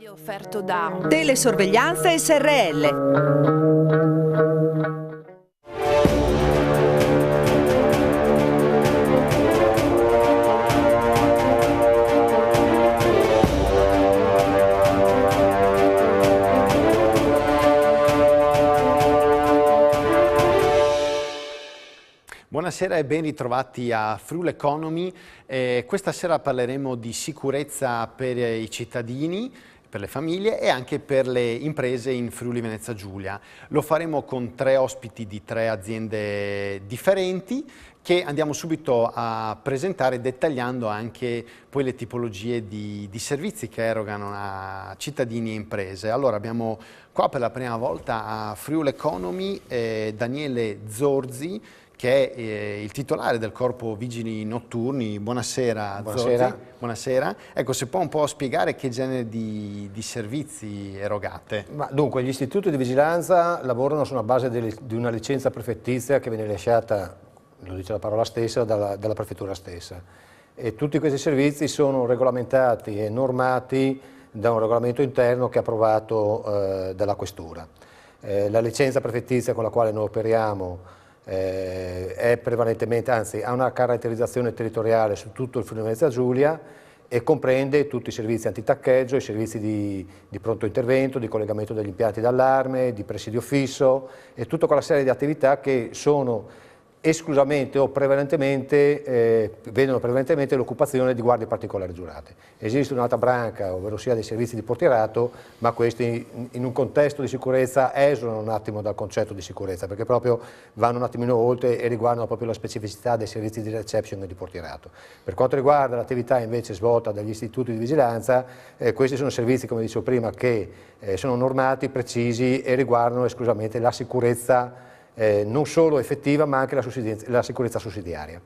Offerto da Telesorveglianza SRL. Buonasera e ben ritrovati a Friuli Economy. Questa sera parleremo di sicurezza per i cittadini, per le famiglie e anche per le imprese in Friuli Venezia Giulia. Lo faremo con tre ospiti di tre aziende differenti che andiamo subito a presentare, dettagliando anche poi le tipologie di servizi che erogano a cittadini e imprese. Allora abbiamo qua per la prima volta a Friuli Economy Daniele Zorzi, che è il titolare del Corpo Vigili Notturni. Buonasera, Buonasera. Zorzi. Buonasera. Ecco, se può un po' spiegare che genere di servizi erogate. Dunque, gli istituti di vigilanza lavorano sulla base di una licenza prefettizia che viene rilasciata, lo dice la parola stessa, dalla prefettura stessa. E tutti questi servizi sono regolamentati e normati da un regolamento interno che è approvato dalla questura. La licenza prefettizia con la quale noi operiamo è prevalentemente, anzi ha una caratterizzazione territoriale su tutto il Friuli Venezia Giulia e comprende tutti i servizi antitaccheggio, i servizi di pronto intervento, di collegamento degli impianti d'allarme, di presidio fisso e tutta quella serie di attività che sono esclusivamente o prevalentemente, vedono prevalentemente l'occupazione di guardie particolari giurate. Esiste un'altra branca, ovvero sia dei servizi di portierato, ma questi in un contesto di sicurezza esulano un attimo dal concetto di sicurezza, perché proprio vanno un attimino oltre e riguardano proprio la specificità dei servizi di reception e di portierato. Per quanto riguarda l'attività invece svolta dagli istituti di vigilanza, questi sono servizi, come dicevo prima, che sono normati, precisi e riguardano esclusivamente la sicurezza non solo effettiva ma anche la sicurezza sussidiaria.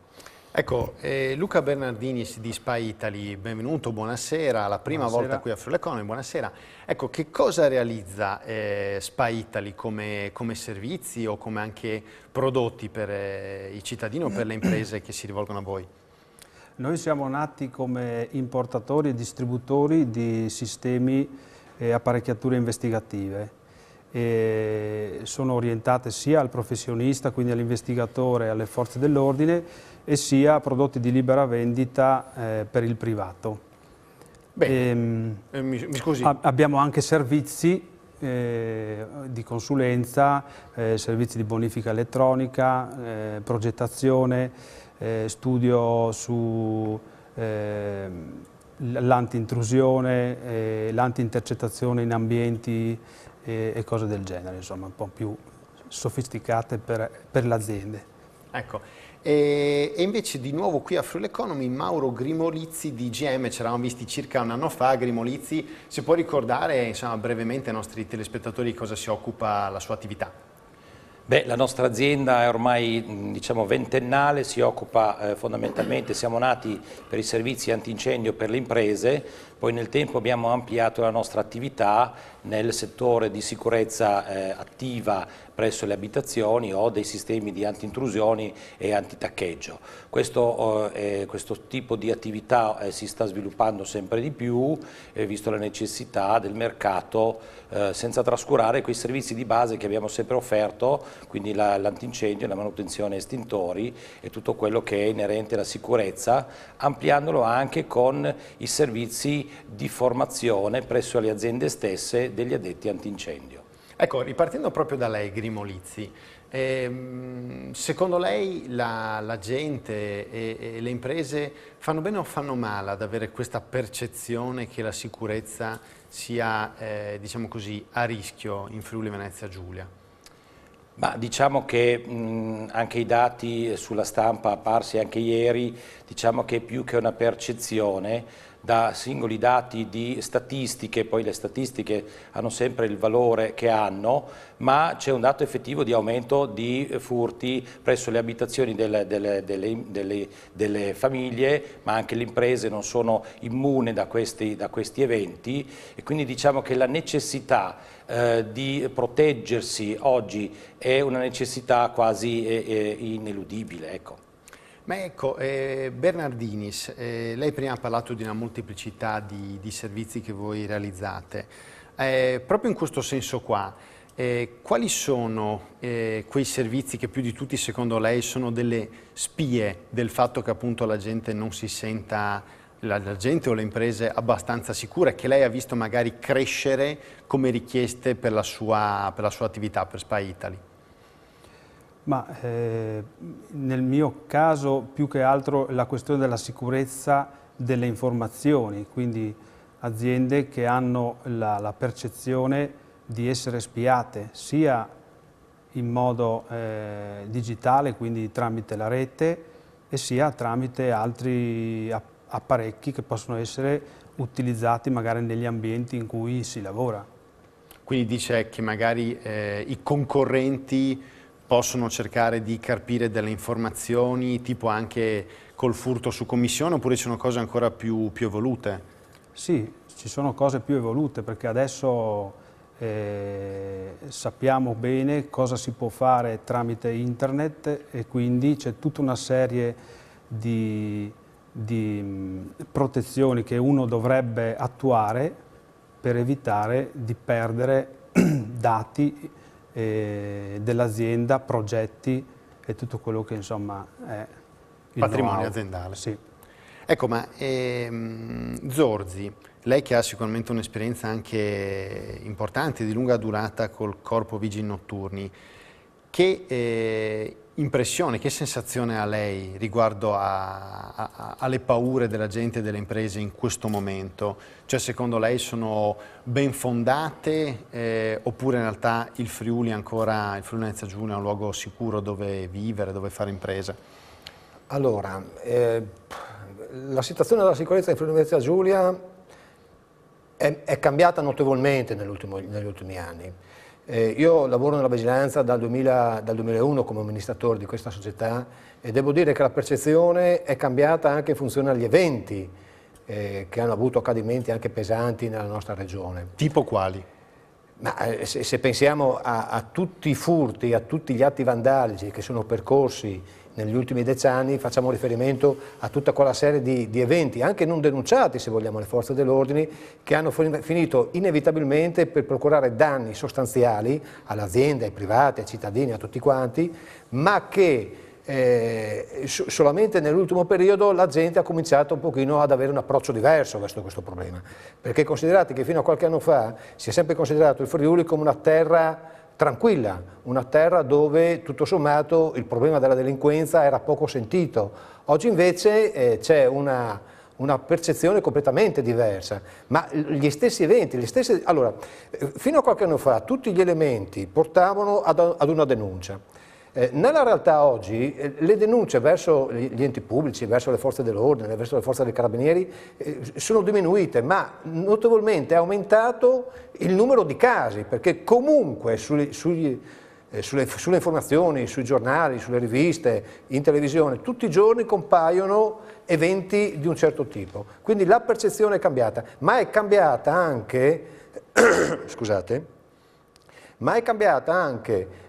Ecco, Luca Bernardini di Spy Italy, benvenuto, buonasera, la prima volta qui a Friuli Economy, buonasera. Ecco, che cosa realizza Spy Italy come servizi o come anche prodotti per i cittadini o per le imprese che si rivolgono a voi? Noi siamo nati come importatori e distributori di sistemi e apparecchiature investigative. E sono orientate sia al professionista, quindi all'investigatore e alle forze dell'ordine, e sia a prodotti di libera vendita per il privato. Bene, mi scusi. Abbiamo anche servizi di consulenza, servizi di bonifica elettronica, progettazione, studio su l'anti-intrusione, l'anti-intercettazione in ambienti e cose del genere, insomma, un po' più sofisticate per le aziende. Ecco, e invece di nuovo qui a Friuli Economy Mauro Grimolizzi di GM, ci eravamo visti circa un anno fa. Grimolizzi, si può ricordare insomma, brevemente ai nostri telespettatori di cosa si occupa la sua attività? Beh, la nostra azienda è ormai diciamo ventennale, si occupa fondamentalmente, siamo nati per i servizi antincendio per le imprese, poi nel tempo abbiamo ampliato la nostra attività nel settore di sicurezza attiva presso le abitazioni o dei sistemi di anti-intrusioni e antitaccheggio. Questo tipo di attività si sta sviluppando sempre di più, visto la necessità del mercato, senza trascurare quei servizi di base che abbiamo sempre offerto, quindi l'antincendio, la manutenzione estintori e tutto quello che è inerente alla sicurezza, ampliandolo anche con i servizi di formazione presso le aziende stesse degli addetti antincendio. Ecco, ripartendo proprio da lei, Grimolizzi, secondo lei la gente e le imprese fanno bene o fanno male ad avere questa percezione che la sicurezza sia, diciamo così, a rischio in Friuli Venezia Giulia? Ma diciamo che anche i dati sulla stampa apparsi anche ieri, diciamo che più che una percezione, da singoli dati di statistiche, poi le statistiche hanno sempre il valore che hanno, ma c'è un dato effettivo di aumento di furti presso le abitazioni delle famiglie, ma anche le imprese non sono immune da questi eventi e quindi diciamo che la necessità di proteggersi oggi è una necessità quasi ineludibile. Ecco. Ma ecco, Bernardinis, lei prima ha parlato di una molteplicità di servizi che voi realizzate. Proprio in questo senso qua, quali sono quei servizi che più di tutti secondo lei sono delle spie del fatto che appunto la gente non si senta, la gente o le imprese abbastanza sicure, che lei ha visto magari crescere come richieste per la sua attività, per Spy Italy? Ma nel mio caso più che altro la questione della sicurezza delle informazioni, quindi aziende che hanno la percezione di essere spiate sia in modo digitale, quindi tramite la rete, e sia tramite altri apparecchi che possono essere utilizzati magari negli ambienti in cui si lavora. Quindi dice che magari i concorrenti possono cercare di carpire delle informazioni, tipo anche col furto su commissione, oppure ci sono cose ancora più evolute? Sì, ci sono cose più evolute, perché adesso sappiamo bene cosa si può fare tramite internet, e quindi c'è tutta una serie di protezioni che uno dovrebbe attuare per evitare di perdere dati dell'azienda, progetti e tutto quello che insomma è il patrimonio aziendale. Sì. Ecco, ma Zorzi, lei che ha sicuramente un'esperienza anche importante, di lunga durata col Corpo Vigili Notturni, che impressione, che sensazione ha lei riguardo alle paure della gente e delle imprese in questo momento? Cioè, secondo lei sono ben fondate oppure in realtà il Friuli Venezia Giulia è un luogo sicuro dove vivere, dove fare impresa? Allora, la situazione della sicurezza in Friuli Venezia Giulia è cambiata notevolmente negli ultimi anni. Io lavoro nella vigilanza dal 2001 come amministratore di questa società e devo dire che la percezione è cambiata anche in funzione agli eventi che hanno avuto accadimenti anche pesanti nella nostra regione. Tipo quali? Ma se pensiamo a tutti i furti, a tutti gli atti vandalici che sono percorsi negli ultimi decenni, facciamo riferimento a tutta quella serie di eventi, anche non denunciati se vogliamo alle forze dell'ordine, che hanno finito inevitabilmente per procurare danni sostanziali all'azienda, ai privati, ai cittadini, a tutti quanti, ma che solamente nell'ultimo periodo la gente ha cominciato un pochino ad avere un approccio diverso verso questo problema, perché considerate che fino a qualche anno fa si è sempre considerato il Friuli come una terra tranquilla, una terra dove tutto sommato il problema della delinquenza era poco sentito. Oggi invece c'è una percezione completamente diversa, ma gli stessi eventi, allora, fino a qualche anno fa tutti gli elementi portavano ad una denuncia. Nella realtà oggi le denunce verso gli enti pubblici, verso le forze dell'ordine, verso le forze dei carabinieri sono diminuite, ma notevolmente è aumentato il numero di casi, perché comunque sulle informazioni, sui giornali, sulle riviste, in televisione, tutti i giorni compaiono eventi di un certo tipo. Quindi la percezione è cambiata, ma è cambiata anche, scusate, ma è cambiata anche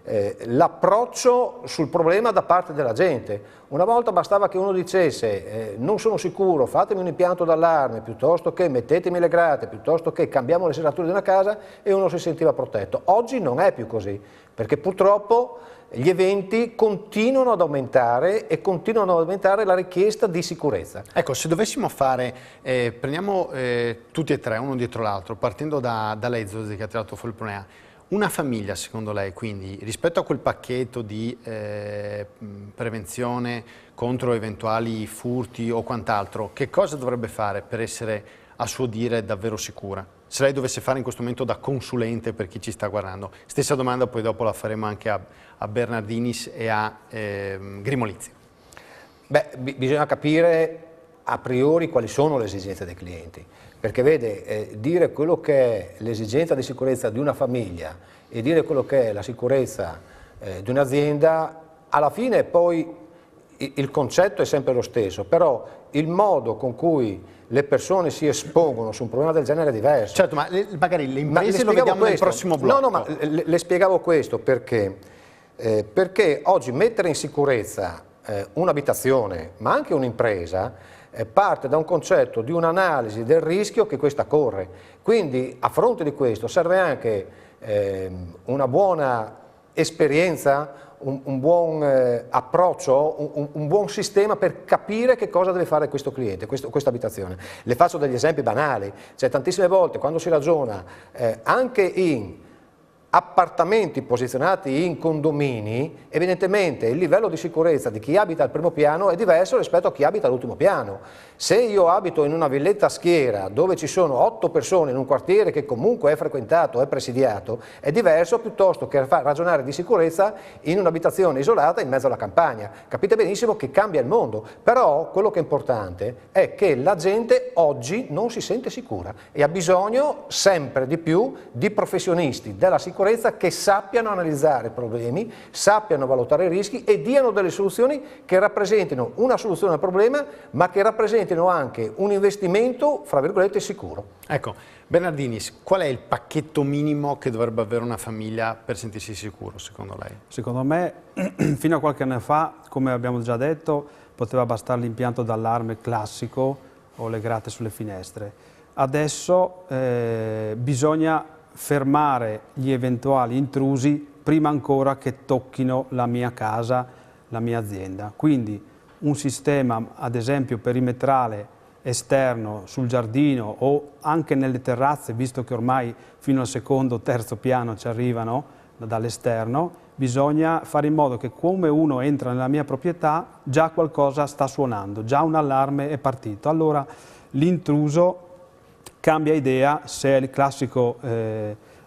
l'approccio sul problema da parte della gente. Una volta bastava che uno dicesse non sono sicuro, fatemi un impianto d'allarme, piuttosto che mettetemi le grate, piuttosto che cambiamo le serrature di una casa, e uno si sentiva protetto. Oggi non è più così, perché purtroppo gli eventi continuano ad aumentare e continuano ad aumentare la richiesta di sicurezza. Ecco, se dovessimo fare, prendiamo tutti e tre, uno dietro l'altro, partendo da lei, Zorzi, che ha tirato fuori il problema. Una famiglia, secondo lei, quindi, rispetto a quel pacchetto di prevenzione contro eventuali furti o quant'altro, che cosa dovrebbe fare per essere, a suo dire, davvero sicura? Se lei dovesse fare in questo momento da consulente per chi ci sta guardando. Stessa domanda, poi dopo la faremo anche a Bernardinis e a Grimolizzi. Beh, bisogna capire a priori quali sono le esigenze dei clienti. Perché vede, dire quello che è l'esigenza di sicurezza di una famiglia e dire quello che è la sicurezza di un'azienda, alla fine poi il concetto è sempre lo stesso, però il modo con cui le persone si espongono su un problema del genere è diverso. Certo, ma magari le imprese lo vediamo nel prossimo blocco. No, ma le spiegavo questo perché oggi mettere in sicurezza un'abitazione, ma anche un'impresa, parte da un concetto di un'analisi del rischio che questa corre. Quindi a fronte di questo serve anche una buona esperienza, un buon approccio, un buon sistema per capire che cosa deve fare questo cliente, questa abitazione. Le faccio degli esempi banali, cioè tantissime volte quando si ragiona anche in appartamenti posizionati in condomini, evidentemente il livello di sicurezza di chi abita al primo piano è diverso rispetto a chi abita all'ultimo piano. Se io abito in una villetta a schiera dove ci sono 8 persone in un quartiere che comunque è frequentato, è presidiato, è diverso piuttosto che ragionare di sicurezza in un'abitazione isolata in mezzo alla campagna. Capite benissimo che cambia il mondo, però quello che è importante è che la gente oggi non si sente sicura e ha bisogno sempre di più di professionisti della sicurezza che sappiano analizzare problemi, sappiano valutare i rischi e diano delle soluzioni che rappresentino una soluzione al problema, ma che rappresentino anche un investimento, fra virgolette, sicuro. Ecco, Bernardinis, qual è il pacchetto minimo che dovrebbe avere una famiglia per sentirsi sicuro, secondo lei? Secondo me, fino a qualche anno fa, come abbiamo già detto, poteva bastare l'impianto d'allarme classico o le grate sulle finestre. Adesso bisogna fermare gli eventuali intrusi prima ancora che tocchino la mia casa, la mia azienda. Quindi un sistema, ad esempio, perimetrale esterno sul giardino o anche nelle terrazze, visto che ormai fino al secondo o terzo piano ci arrivano dall'esterno, bisogna fare in modo che come uno entra nella mia proprietà già qualcosa sta suonando, già un allarme è partito. Allora l'intruso cambia idea, se è il classico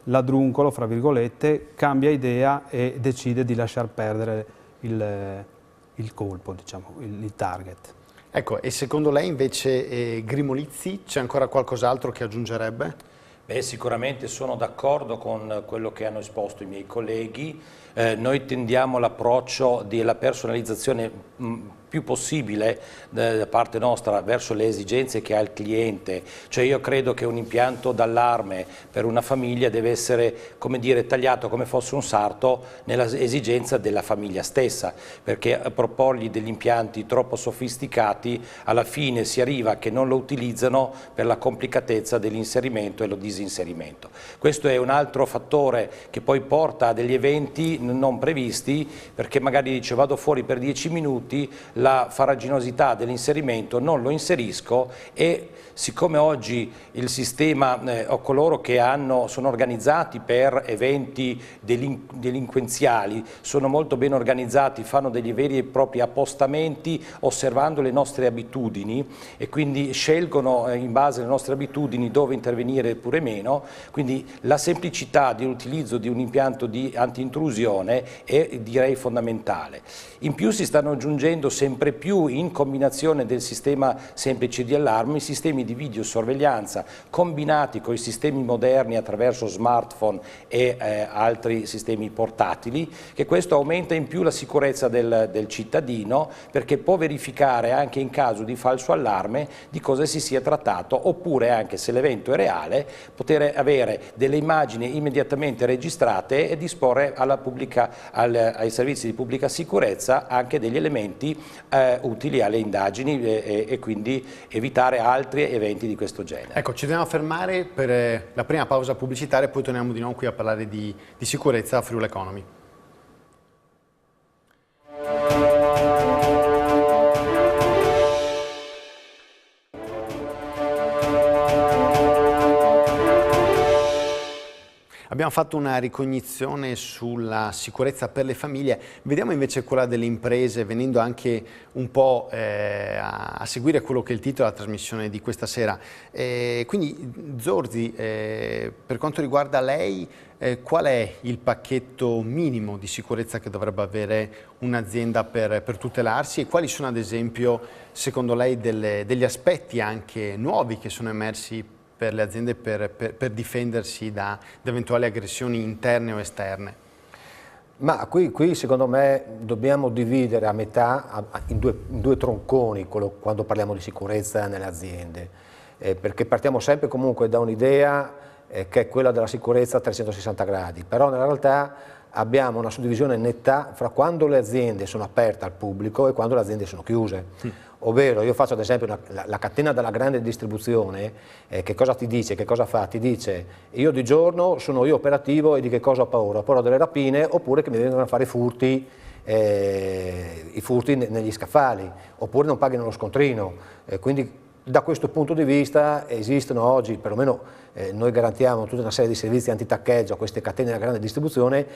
ladruncolo, fra virgolette, cambia idea e decide di lasciar perdere il colpo, diciamo, il target. Ecco, e secondo lei invece Grimolizzi c'è ancora qualcos'altro che aggiungerebbe? Beh, sicuramente sono d'accordo con quello che hanno esposto i miei colleghi. Noi tendiamo l'approccio della personalizzazione più possibile da parte nostra verso le esigenze che ha il cliente. Cioè io credo che un impianto d'allarme per una famiglia deve essere, come dire, tagliato come fosse un sarto nella esigenza della famiglia stessa, perché a proporgli degli impianti troppo sofisticati alla fine si arriva che non lo utilizzano per la complicatezza dell'inserimento e lo disinserimento. Questo è un altro fattore che poi porta a degli eventi non previsti, perché magari dice vado fuori per 10 minuti, la farraginosità dell'inserimento non lo inserisco e siccome oggi il sistema o coloro che sono organizzati per eventi delinquenziali sono molto ben organizzati, fanno degli veri e propri appostamenti osservando le nostre abitudini e quindi scelgono in base alle nostre abitudini dove intervenire pure meno, quindi la semplicità dell'utilizzo di un impianto di anti-intrusione è direi fondamentale. In più si stanno aggiungendo sempre più in combinazione del sistema semplice di allarme sistemi di videosorveglianza combinati con i sistemi moderni attraverso smartphone e altri sistemi portatili, che questo aumenta in più la sicurezza del cittadino perché può verificare anche in caso di falso allarme di cosa si sia trattato, oppure anche se l'evento è reale poter avere delle immagini immediatamente registrate e disporre ai servizi di pubblica sicurezza anche degli elementi utili alle indagini e quindi evitare altri eventi di questo genere. Ecco, ci dobbiamo fermare per la prima pausa pubblicitaria e poi torniamo di nuovo qui a parlare di sicurezza a Friuli Economy. Abbiamo fatto una ricognizione sulla sicurezza per le famiglie, vediamo invece quella delle imprese, venendo anche un po' a seguire quello che è il titolo della trasmissione di questa sera. Quindi Zorzi, per quanto riguarda lei, qual è il pacchetto minimo di sicurezza che dovrebbe avere un'azienda per tutelarsi e quali sono ad esempio secondo lei degli aspetti anche nuovi che sono emersi per le aziende per difendersi da eventuali aggressioni interne o esterne? Ma qui secondo me dobbiamo dividere a metà in due tronconi quando parliamo di sicurezza nelle aziende, perché partiamo sempre comunque da un'idea che è quella della sicurezza a 360 gradi, però nella realtà abbiamo una suddivisione netta fra quando le aziende sono aperte al pubblico e quando le aziende sono chiuse. Ovvero, io faccio ad esempio la catena della grande distribuzione, che cosa ti dice, che cosa fa? Ti dice: io di giorno sono io operativo e di che cosa ho paura? Ho paura delle rapine, oppure che mi vengono a fare i furti negli scaffali, oppure non paghino lo scontrino. Quindi da questo punto di vista esistono oggi, perlomeno noi garantiamo tutta una serie di servizi antitaccheggio a queste catene della grande distribuzione,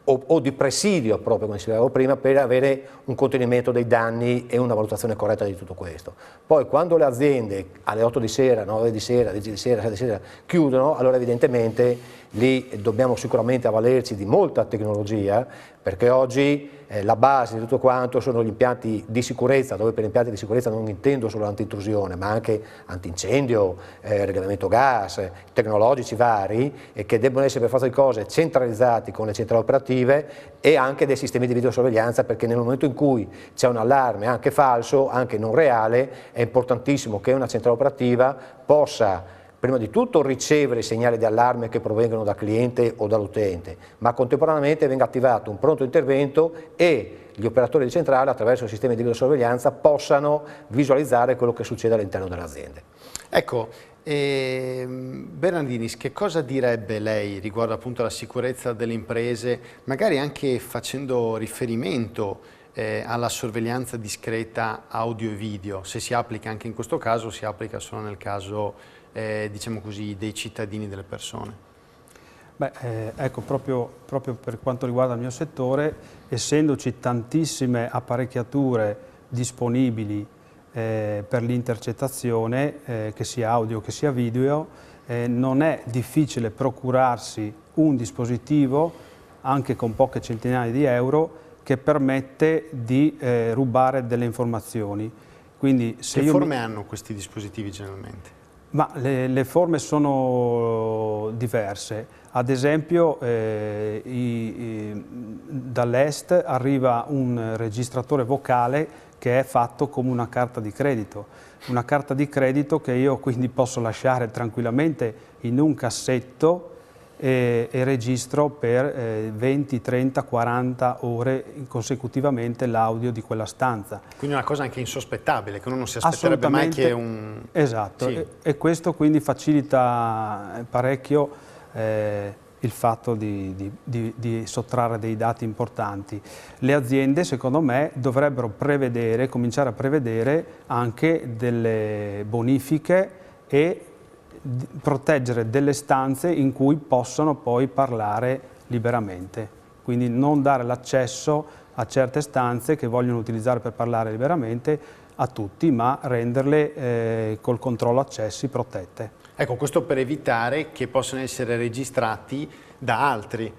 o di presidio proprio, come si diceva prima, per avere un contenimento dei danni e una valutazione corretta di tutto questo. Poi quando le aziende alle 8 di sera, 9 di sera, 10 di sera, 7 di sera chiudono, allora evidentemente lì dobbiamo sicuramente avvalerci di molta tecnologia, perché oggi la base di tutto quanto sono gli impianti di sicurezza, dove per impianti di sicurezza non intendo solo l'antintrusione, ma anche antincendio, regolamento gas, tecnologici vari, che debbono essere per forza di cose centralizzati con le centrali operative e anche dei sistemi di videosorveglianza, perché nel momento in cui c'è un allarme anche falso, anche non reale, è importantissimo che una centrale operativa possa prima di tutto ricevere i segnali di allarme che provengono dal cliente o dall'utente, ma contemporaneamente venga attivato un pronto intervento e gli operatori di centrale, attraverso il sistema di videosorveglianza, possano visualizzare quello che succede all'interno delle aziende. Ecco, Bernardinis, che cosa direbbe lei riguardo appunto alla sicurezza delle imprese, magari anche facendo riferimento alla sorveglianza discreta audio e video, se si applica anche in questo caso o si applica solo nel caso diciamo così, dei cittadini, delle persone? Beh, ecco, proprio per quanto riguarda il mio settore, essendoci tantissime apparecchiature disponibili per l'intercettazione, che sia audio che sia video, non è difficile procurarsi un dispositivo, anche con poche centinaia di euro, che permette di rubare delle informazioni. Quindi, se che forme hanno questi dispositivi generalmente? Ma le forme sono diverse. Ad esempio dall'est arriva un registratore vocale che è fatto come una carta di credito che io quindi posso lasciare tranquillamente in un cassetto e registro per 20, 30, 40 ore consecutivamente l'audio di quella stanza. Quindi una cosa anche insospettabile, che uno non si aspetterebbe mai che un... Esatto, sì. e questo quindi facilita parecchio il fatto di sottrarre dei dati importanti. Le aziende, secondo me, dovrebbero cominciare a prevedere anche delle bonifiche e proteggere delle stanze in cui possono poi parlare liberamente, quindi non dare l'accesso a certe stanze che vogliono utilizzare per parlare liberamente a tutti, ma renderle col controllo accessi protette. Ecco, questo per evitare che possano essere registrati da altri.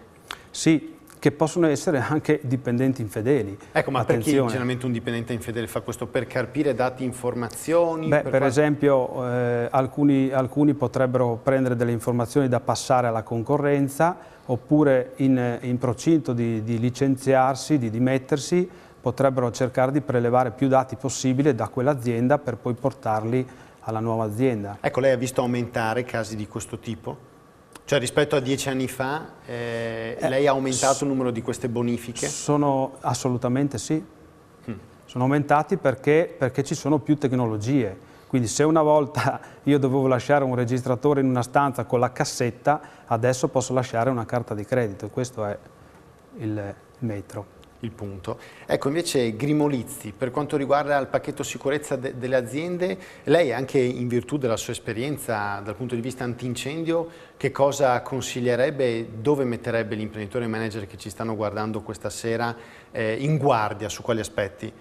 Sì, che possono essere anche dipendenti infedeli. Ecco, ma attenzione. perché generalmente un dipendente infedele fa questo? Per carpire dati, informazioni? Beh, per esempio alcuni potrebbero prendere delle informazioni da passare alla concorrenza, oppure in procinto di licenziarsi, di dimettersi, potrebbero cercare di prelevare più dati possibile da quell'azienda per poi portarli alla nuova azienda. Ecco, lei ha visto aumentare casi di questo tipo? Cioè rispetto a 10 anni fa lei ha aumentato il numero di queste bonifiche? Assolutamente sì. Sono aumentati perché ci sono più tecnologie. Quindi se una volta io dovevo lasciare un registratore in una stanza con la cassetta, adesso posso lasciare una carta di credito, e questo è il metro. Il punto. Ecco, invece Grimolizzi, per quanto riguarda il pacchetto sicurezza delle aziende, lei anche in virtù della sua esperienza dal punto di vista antincendio, che cosa consiglierebbe, dove metterebbe l'imprenditore e il manager che ci stanno guardando questa sera in guardia, su quali aspetti?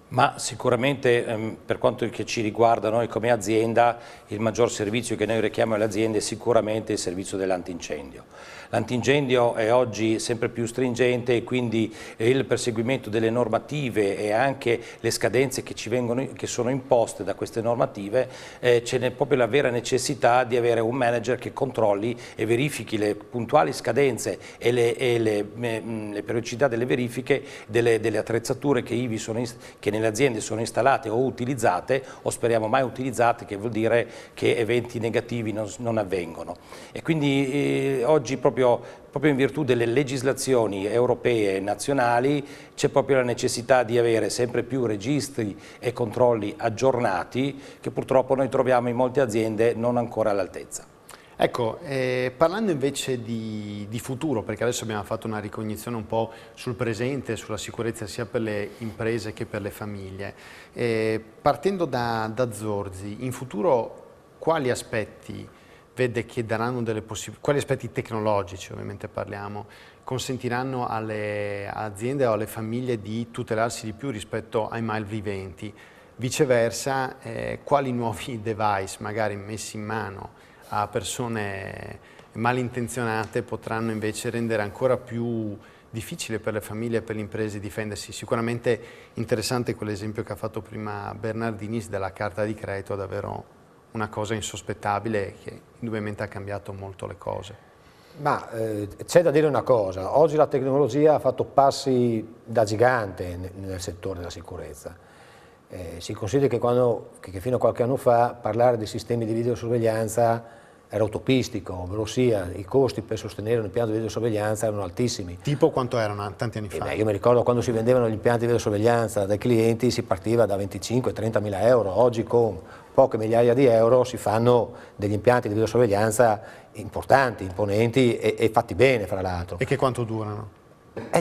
Ma sicuramente per quanto che ci riguarda noi come azienda, il maggior servizio che noi rechiamo alle aziende è sicuramente il servizio dell'antincendio. L'antincendio è oggi sempre più stringente e quindi il perseguimento delle normative e anche le scadenze che sono imposte da queste normative, ce n'è proprio la vera necessità di avere un manager che controlli e verifichi le puntuali scadenze e le periodicità delle verifiche delle attrezzature che nelle aziende sono installate o utilizzate, o speriamo mai utilizzate, che vuol dire che eventi negativi non avvengono. E quindi oggi proprio in virtù delle legislazioni europee e nazionali c'è proprio la necessità di avere sempre più registri e controlli aggiornati, che purtroppo noi troviamo in molte aziende non ancora all'altezza. Ecco, parlando invece di futuro, perché adesso abbiamo fatto una ricognizione un po' sul presente, sulla sicurezza sia per le imprese che per le famiglie, partendo da Zorzi, in futuro quali aspetti vede che daranno delle possibilità, quali aspetti tecnologici ovviamente parliamo, consentiranno alle aziende o alle famiglie di tutelarsi di più rispetto ai malviventi? Viceversa, quali nuovi device magari messi in mano a persone malintenzionate potranno invece rendere ancora più difficile per le famiglie e per le imprese difendersi? Sicuramente interessante quell'esempio che ha fatto prima Bernardinis della carta di credito, davvero una cosa insospettabile che indubbiamente ha cambiato molto le cose. Ma c'è da dire una cosa, oggi la tecnologia ha fatto passi da gigante nel settore della sicurezza. Si considera che fino a qualche anno fa parlare di sistemi di videosorveglianza era utopistico, ovvero sia i costi per sostenere un impianto di videosorveglianza erano altissimi. Tipo quanto erano tanti anni fa? Io mi ricordo quando si vendevano gli impianti di videosorveglianza dai clienti si partiva da 25-30 mila euro, oggi con poche migliaia di euro si fanno degli impianti di videosorveglianza importanti, imponenti e fatti bene fra l'altro. E che quanto durano?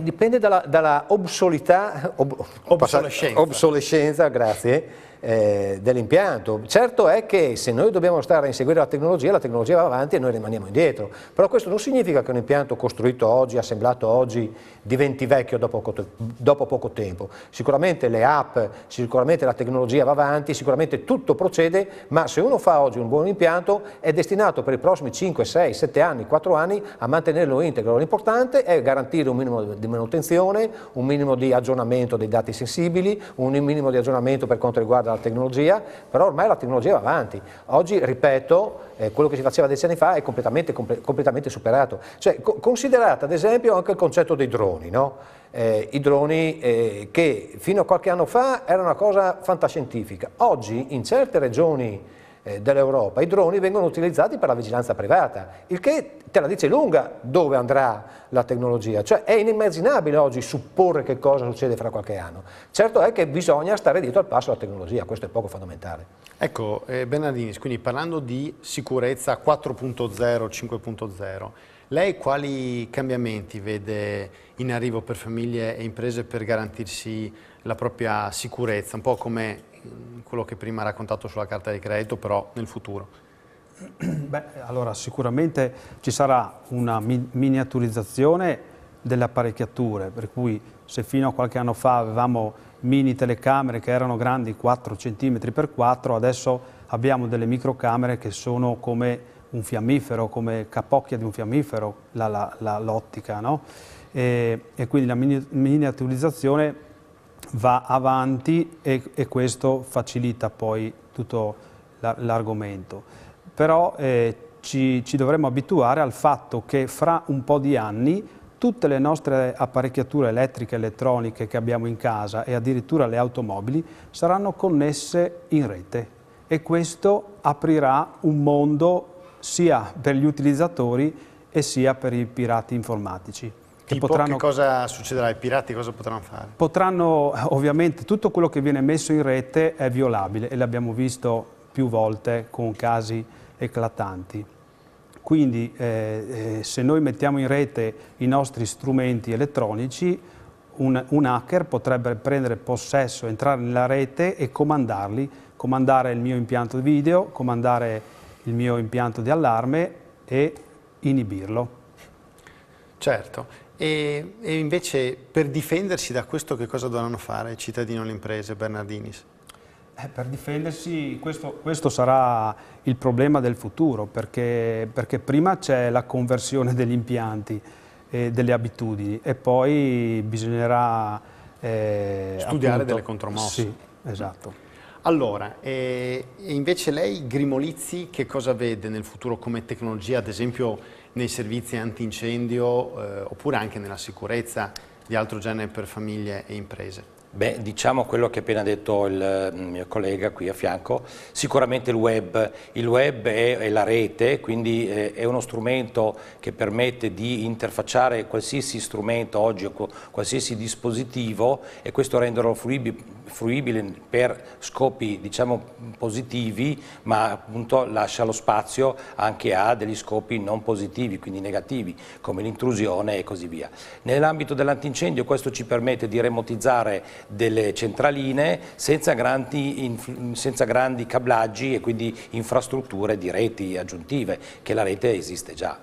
Dipende dalla obsolescenza, grazie, dell'impianto. Certo è che se noi dobbiamo stare a inseguire la tecnologia va avanti e noi rimaniamo indietro, però questo non significa che un impianto costruito oggi, assemblato oggi, diventi vecchio dopo poco tempo. Sicuramente le app, sicuramente la tecnologia va avanti, sicuramente tutto procede, ma se uno fa oggi un buon impianto è destinato per i prossimi 5, 6, 7 anni, 4 anni a mantenerlo integro. L'importante è garantire un minimo di manutenzione, un minimo di aggiornamento dei dati sensibili, un minimo di aggiornamento per quanto riguarda la tecnologia, però ormai la tecnologia va avanti. Oggi, ripeto, quello che si faceva 10 anni fa è completamente superato. Cioè, considerate ad esempio anche il concetto dei droni, no? I droni che fino a qualche anno fa era una cosa fantascientifica. Oggi in certe regioni dell'Europa i droni vengono utilizzati per la vigilanza privata, il che te la dice lunga dove andrà la tecnologia, cioè è inimmaginabile oggi supporre che cosa succede fra qualche anno. Certo è che bisogna stare dietro al passo alla tecnologia, questo è poco fondamentale. Ecco, Bernardinis, quindi parlando di sicurezza 4.0, 5.0, lei quali cambiamenti vede in arrivo per famiglie e imprese per garantirsi la propria sicurezza, un po' come quello che prima ha raccontato sulla carta di credito, però nel futuro? Beh, allora sicuramente ci sarà una miniaturizzazione delle apparecchiature, per cui se fino a qualche anno fa avevamo mini telecamere che erano grandi 4 cm x 4, adesso abbiamo delle microcamere che sono come un fiammifero, come capocchia di un fiammifero, l'ottica, no? E quindi la miniaturizzazione va avanti e questo facilita poi tutto l'argomento. Però ci dovremmo abituare al fatto che fra un po' di anni tutte le nostre apparecchiature elettriche e elettroniche che abbiamo in casa e addirittura le automobili saranno connesse in rete e questo aprirà un mondo sia per gli utilizzatori e sia per i pirati informatici. Che cosa succederà? I pirati cosa potranno fare? Potranno, ovviamente, tutto quello che viene messo in rete è violabile e l'abbiamo visto più volte con casi eclatanti. Quindi se noi mettiamo in rete i nostri strumenti elettronici, un hacker potrebbe prendere possesso, entrare nella rete e comandarli, comandare il mio impianto video, comandare il mio impianto di allarme e inibirlo. Certo. E invece per difendersi da questo che cosa dovranno fare i cittadini o le imprese, Bernardinis? Per difendersi questo sarà il problema del futuro, perché prima c'è la conversione degli impianti e delle abitudini e poi bisognerà studiare appunto, delle contromosse. Sì, esatto. Allora, invece lei, Grimolizzi, che cosa vede nel futuro come tecnologia, ad esempio nei servizi antincendio oppure anche nella sicurezza di altro genere per famiglie e imprese? Beh, diciamo quello che ha appena detto il mio collega qui a fianco, sicuramente il web è la rete, quindi è uno strumento che permette di interfacciare qualsiasi strumento oggi o qualsiasi dispositivo, e questo renderlo fruibile per scopi diciamo positivi, ma appunto lascia lo spazio anche a degli scopi non positivi, quindi negativi, come l'intrusione e così via. Nell'ambito dell'antincendio questo ci permette di remotizzare delle centraline senza grandi cablaggi e quindi infrastrutture di reti aggiuntive, che la rete esiste già.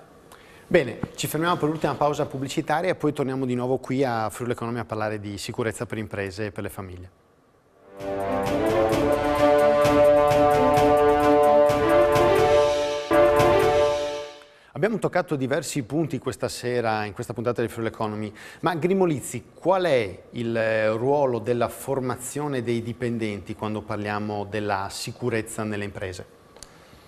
Bene, ci fermiamo per l'ultima pausa pubblicitaria e poi torniamo di nuovo qui a Friuli Economy a parlare di sicurezza per imprese e per le famiglie. Abbiamo toccato diversi punti questa sera in questa puntata di Friuli Economy, ma Grimolizzi, qual è il ruolo della formazione dei dipendenti quando parliamo della sicurezza nelle imprese?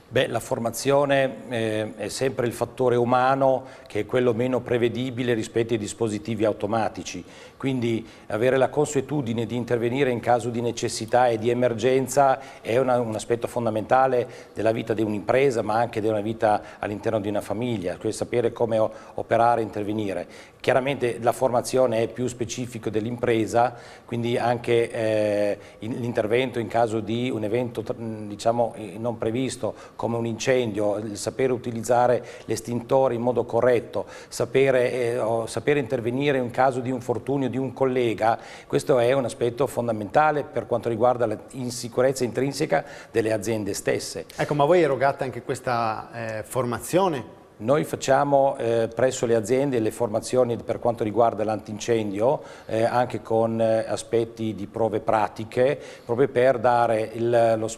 Beh, la formazione è sempre il fattore umano, che è quello meno prevedibile rispetto ai dispositivi automatici, quindi avere la consuetudine di intervenire in caso di necessità e di emergenza è un aspetto fondamentale della vita di un'impresa, ma anche della vita all'interno di una famiglia, quindi sapere come operare e intervenire. Chiaramente la formazione è più specifico dell'impresa, quindi anche l'intervento in caso di un evento diciamo non previsto, come un incendio, il sapere utilizzare l'estintore in modo corretto, sapere intervenire in caso di infortunio di un collega, questo è un aspetto fondamentale per quanto riguarda l'insicurezza intrinseca delle aziende stesse. Ecco, ma voi erogate anche questa formazione? Noi facciamo presso le aziende le formazioni per quanto riguarda l'antincendio, anche con aspetti di prove pratiche, proprio per dare il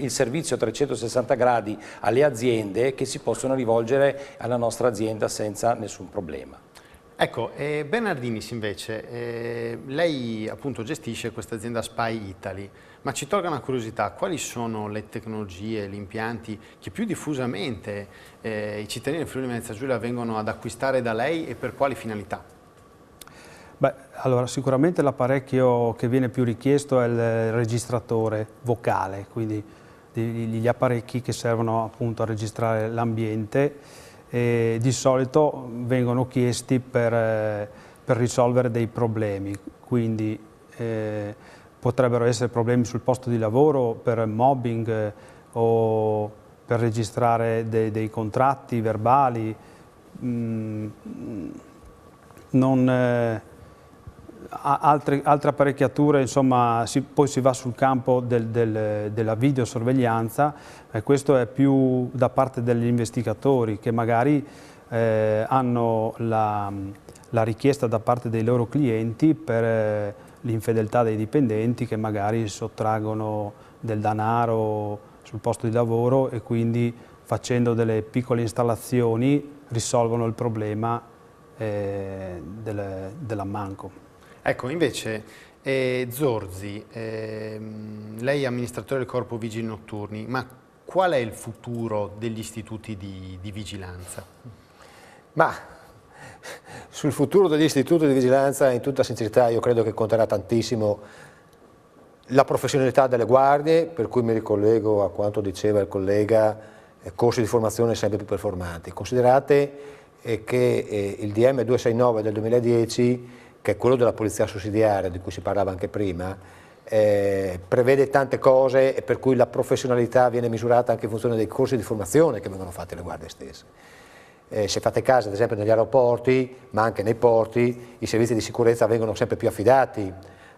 servizio a 360 gradi alle aziende che si possono rivolgere alla nostra azienda senza nessun problema. Ecco, Bernardinis invece, lei appunto gestisce questa azienda Spy Italy, ma ci tolga una curiosità, quali sono le tecnologie, gli impianti che più diffusamente i cittadini del Friuli Venezia Giulia vengono ad acquistare da lei e per quali finalità? Beh, allora sicuramente l'apparecchio che viene più richiesto è il registratore vocale, quindi gli apparecchi che servono appunto a registrare l'ambiente. E di solito vengono chiesti per risolvere dei problemi, quindi potrebbero essere problemi sul posto di lavoro, per mobbing o per registrare dei contratti verbali. Altre apparecchiature, insomma, poi si va sul campo della videosorveglianza, e questo è più da parte degli investigatori che magari hanno la richiesta da parte dei loro clienti per l'infedeltà dei dipendenti che magari sottraggono del denaro sul posto di lavoro e quindi facendo delle piccole installazioni risolvono il problema dell'ammanco. Ecco, invece Zorzi, lei è amministratore del Corpo Vigili Notturni, ma qual è il futuro degli istituti di vigilanza? Ma sul futuro degli istituti di vigilanza, in tutta sincerità, io credo che conterà tantissimo la professionalità delle guardie, per cui mi ricollego a quanto diceva il collega, corsi di formazione sempre più performanti. Considerate che il DM 269 del 2010, che è quello della polizia sussidiaria, di cui si parlava anche prima, prevede tante cose e per cui la professionalità viene misurata anche in funzione dei corsi di formazione che vengono fatti alle guardie stesse. Se fate caso, ad esempio negli aeroporti, ma anche nei porti, i servizi di sicurezza vengono sempre più affidati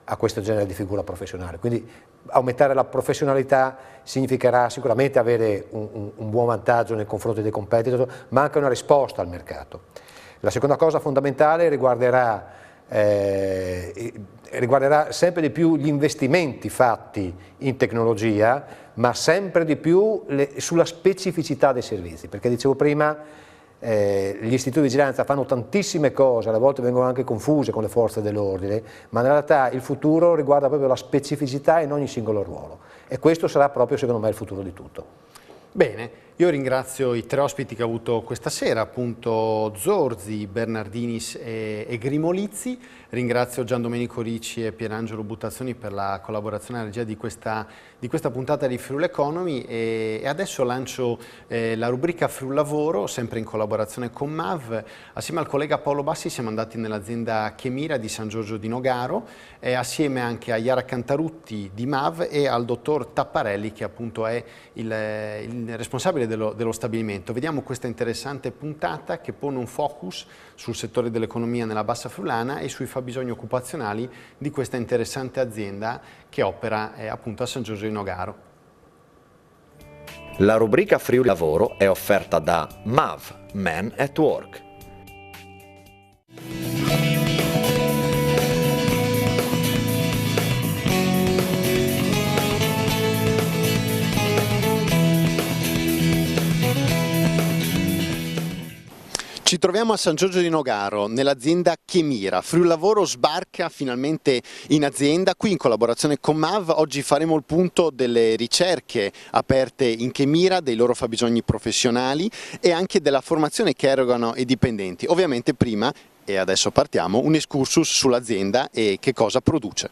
a questo genere di figura professionale. Quindi aumentare la professionalità significherà sicuramente avere un buon vantaggio nei confronti dei competitor, ma anche una risposta al mercato. La seconda cosa fondamentale riguarderà sempre di più gli investimenti fatti in tecnologia, ma sempre di più sulla specificità dei servizi, perché dicevo prima gli istituti di vigilanza fanno tantissime cose, alle volte vengono anche confuse con le forze dell'ordine, ma in realtà il futuro riguarda proprio la specificità in ogni singolo ruolo e questo sarà proprio secondo me il futuro di tutto. Bene, Io ringrazio i tre ospiti che ho avuto questa sera, appunto Zorzi, Bernardinis e Grimolizzi. Ringrazio Gian Domenico Ricci e Pierangelo Buttazzoni per la collaborazione alla regia di questa puntata di Friuli Economy e adesso lancio la rubrica Friuli Lavoro, sempre in collaborazione con MAV. Assieme al collega Paolo Bassi siamo andati nell'azienda Chemira di San Giorgio di Nogaro, assieme anche a Iara Cantarutti di MAV e al dottor Tapparelli, che appunto è il responsabile dello stabilimento. Vediamo questa interessante puntata che pone un focus sul settore dell'economia nella Bassa Friulana e sui fabbisogni occupazionali di questa interessante azienda che opera appunto a San Giorgio di Nogaro. La rubrica Friuli Lavoro è offerta da MAV, Men at Work. Ci troviamo a San Giorgio di Nogaro, nell'azienda Chemira. Friuli Lavoro sbarca finalmente in azienda, qui in collaborazione con MAV. Oggi faremo il punto delle ricerche aperte in Chemira, dei loro fabbisogni professionali e anche della formazione che erogano i dipendenti. Ovviamente prima, e adesso partiamo, un excursus sull'azienda e che cosa produce.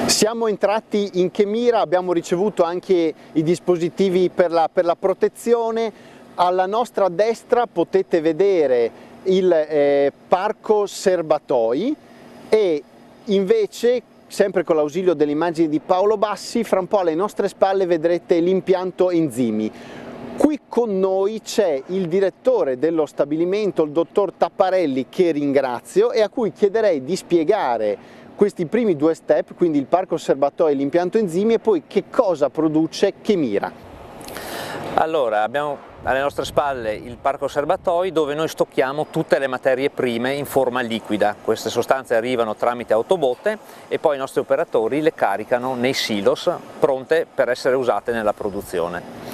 Siamo entrati in Chemira, abbiamo ricevuto anche i dispositivi per la protezione. Alla nostra destra potete vedere il parco serbatoi e invece, sempre con l'ausilio delle immagini di Paolo Bassi, fra un po' alle nostre spalle vedrete l'impianto enzimi. Qui con noi c'è il direttore dello stabilimento, il dottor Tapparelli, che ringrazio e a cui chiederei di spiegare questi primi due step, quindi il parco serbatoi e l'impianto enzimi, e poi che cosa produce Chemira. Allora, abbiamo alle nostre spalle il parco serbatoi dove noi stocchiamo tutte le materie prime in forma liquida. Queste sostanze arrivano tramite autobotte e poi i nostri operatori le caricano nei silos pronte per essere usate nella produzione.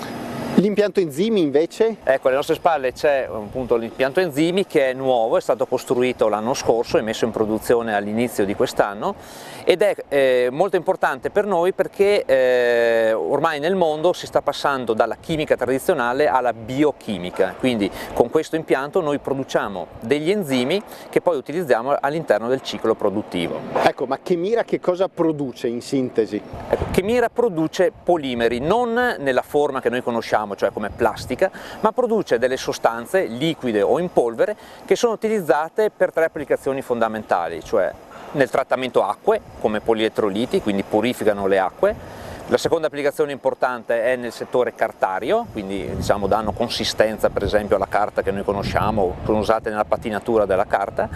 L'impianto enzimi invece? Ecco, alle nostre spalle c'è appunto l'impianto enzimi che è nuovo, è stato costruito l'anno scorso e messo in produzione all'inizio di quest'anno ed è molto importante per noi perché ormai nel mondo si sta passando dalla chimica tradizionale alla biochimica, quindi con questo impianto noi produciamo degli enzimi che poi utilizziamo all'interno del ciclo produttivo. Ecco, ma Chemira che cosa produce in sintesi? Ecco, Chemira produce polimeri, non nella forma che noi conosciamo, cioè come plastica, ma produce delle sostanze liquide o in polvere che sono utilizzate per tre applicazioni fondamentali, cioè nel trattamento acque come polielettroliti, quindi purificano le acque. La seconda applicazione importante è nel settore cartario, quindi diciamo danno consistenza per esempio alla carta che noi conosciamo, sono usate nella patinatura della carta,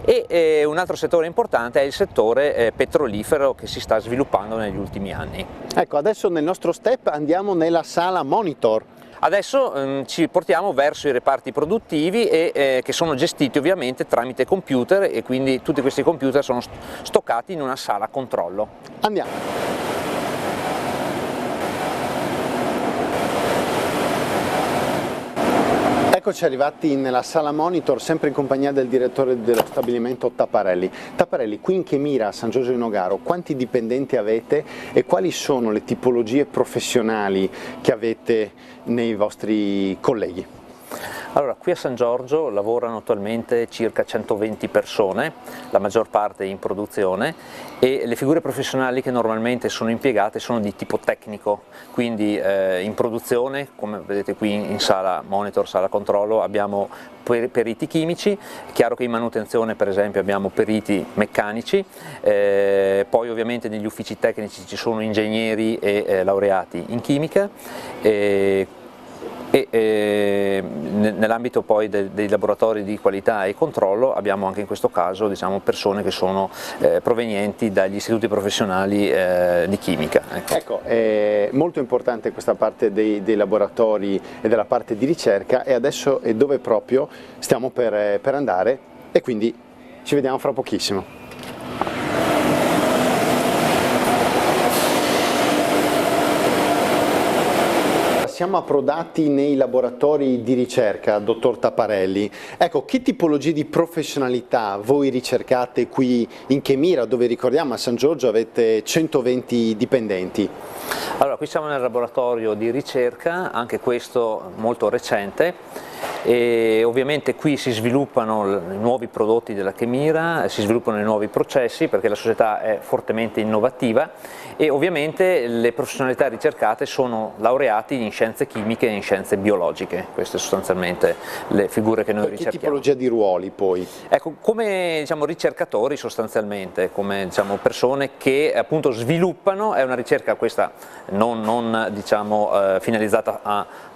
e un altro settore importante è il settore petrolifero che si sta sviluppando negli ultimi anni. Ecco, adesso nel nostro step andiamo nella sala monitor. Adesso ci portiamo verso i reparti produttivi che sono gestiti ovviamente tramite computer e quindi tutti questi computer sono stoccati in una sala controllo. Andiamo. Eccoci arrivati nella sala monitor, sempre in compagnia del direttore dello stabilimento Tapparelli. Tapparelli, qui in Chemira, a San Giorgio di Nogaro, quanti dipendenti avete e quali sono le tipologie professionali che avete nei vostri colleghi? Allora, qui a San Giorgio lavorano attualmente circa 120 persone, la maggior parte in produzione, e le figure professionali che normalmente sono impiegate sono di tipo tecnico, quindi in produzione, come vedete qui in sala monitor, sala controllo, abbiamo periti chimici, è chiaro che in manutenzione per esempio abbiamo periti meccanici, poi ovviamente negli uffici tecnici ci sono ingegneri e laureati in chimica, nell'ambito poi dei laboratori di qualità e controllo abbiamo anche in questo caso diciamo, persone che sono provenienti dagli istituti professionali di chimica. Ecco, è molto importante questa parte dei laboratori e della parte di ricerca, e adesso è dove proprio stiamo per andare, e quindi ci vediamo fra pochissimo. siamo approdati nei laboratori di ricerca, dottor Taparelli. Ecco, che tipologie di professionalità voi ricercate qui in Chemira, dove ricordiamo a San Giorgio avete 120 dipendenti? Allora, qui siamo nel laboratorio di ricerca, anche questo molto recente, e ovviamente qui si sviluppano i nuovi prodotti della Chemira, si sviluppano i nuovi processi perché la società è fortemente innovativa e ovviamente le professionalità ricercate sono laureati in scienze chimiche e in scienze biologiche, queste sostanzialmente le figure che noi ricerchiamo. Che tipologia di ruoli poi? Ecco, come diciamo, ricercatori sostanzialmente, come diciamo, persone che appunto sviluppano, è una ricerca questa non diciamo, finalizzata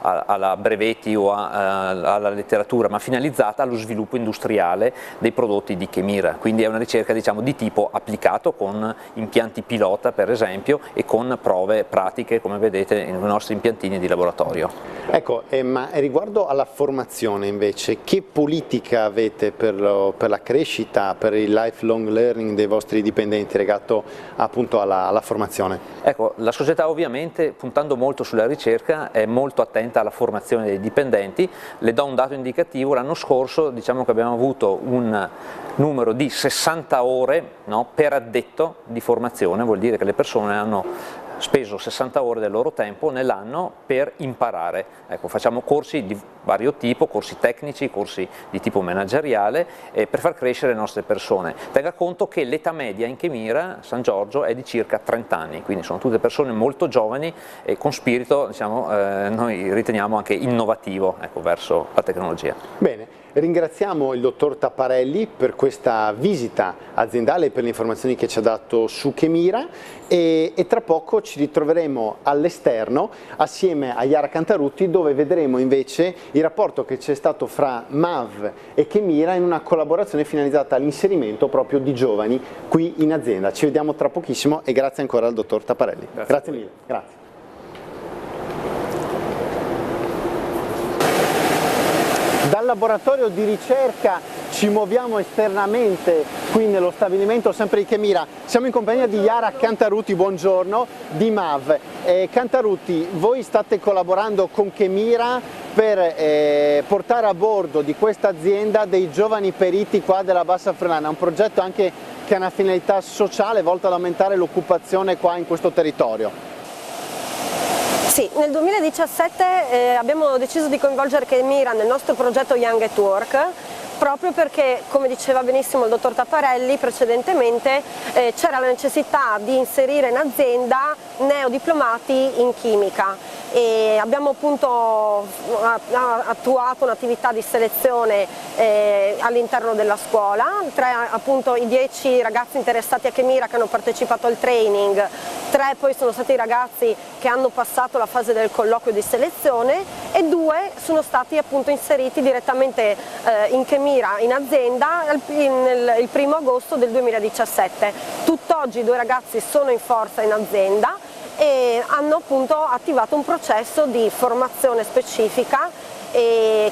alla brevetti o alla letteratura, ma finalizzata allo sviluppo industriale dei prodotti di Chemira, quindi è una ricerca diciamo, di tipo applicato con impianti pilota per esempio e con prove pratiche come vedete nei nostri impiantini di laboratorio. Ecco, ma riguardo alla formazione invece, che politica avete per la crescita, per il lifelong learning dei vostri dipendenti legato appunto alla formazione? Ecco, la società ovviamente puntando molto sulla ricerca è molto attenta alla formazione dei dipendenti. Le do un dato indicativo: l'anno scorso diciamo che abbiamo avuto un numero di 60 ore, no, per addetto di formazione, vuol dire che le persone hanno speso 60 ore del loro tempo nell'anno per imparare. Ecco, facciamo corsi di vario tipo, corsi tecnici, corsi di tipo manageriale, per far crescere le nostre persone. Tenga conto che l'età media in Chemira, San Giorgio, è di circa 30 anni, quindi sono tutte persone molto giovani e con spirito, diciamo, noi riteniamo anche innovativo, ecco, verso la tecnologia. Bene. Ringraziamo il dottor Taparelli per questa visita aziendale e per le informazioni che ci ha dato su Chemira e tra poco ci ritroveremo all'esterno assieme a Iara Cantarutti, dove vedremo invece il rapporto che c'è stato fra MAV e Chemira in una collaborazione finalizzata all'inserimento proprio di giovani qui in azienda. Ci vediamo tra pochissimo e grazie ancora al dottor Taparelli. Grazie mille. Grazie. Dal laboratorio di ricerca ci muoviamo esternamente qui nello stabilimento sempre di Chemira. Siamo in compagnia di Iara Cantarutti, buongiorno, di MAV. Cantarutti, voi state collaborando con Chemira per portare a bordo di questa azienda dei giovani periti qua della Bassa Friulana, un progetto anche che ha una finalità sociale volta ad aumentare l'occupazione qua in questo territorio. Sì, nel 2017 abbiamo deciso di coinvolgere Chemira nel nostro progetto Young at Work, proprio perché, come diceva benissimo il dottor Taparelli precedentemente, c'era la necessità di inserire in azienda neodiplomati in chimica. E abbiamo appunto attuato un'attività di selezione all'interno della scuola, appunto i 10 ragazzi interessati a Chemira che hanno partecipato al training, 3 poi sono stati i ragazzi che hanno passato la fase del colloquio di selezione e 2 sono stati appunto inseriti direttamente in Chemira in azienda il 1° agosto del 2017. Tutt'oggi i 2 ragazzi sono in forza in azienda e hanno appunto attivato un processo di formazione specifica e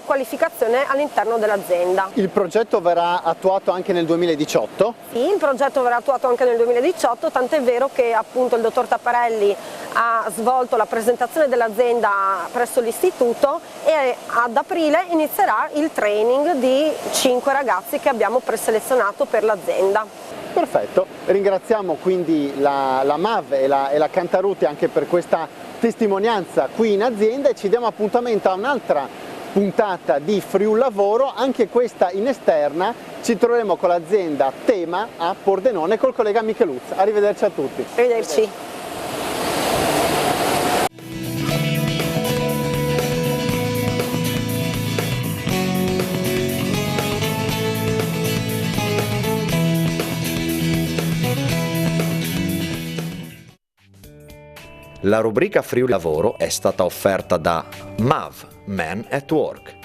qualificazione all'interno dell'azienda. Il progetto verrà attuato anche nel 2018? Sì, il progetto verrà attuato anche nel 2018, tant'è vero che appunto il dottor Taparelli ha svolto la presentazione dell'azienda presso l'istituto e ad aprile inizierà il training di 5 ragazzi che abbiamo preselezionato per l'azienda. Perfetto, ringraziamo quindi la MAV e la Cantarutti anche per questa testimonianza qui in azienda e ci diamo appuntamento a un'altra puntata di Friul Lavoro, anche questa in esterna. Ci troveremo con l'azienda Tema a Pordenone col collega Micheluz. Arrivederci a tutti. Arrivederci. La rubrica Friul Lavoro è stata offerta da MAV, Men at Work.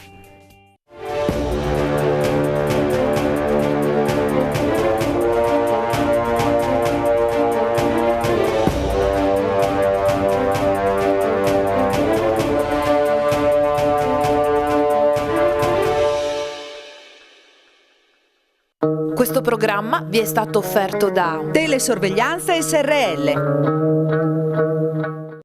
Questo programma vi è stato offerto da Telesorveglianza SRL.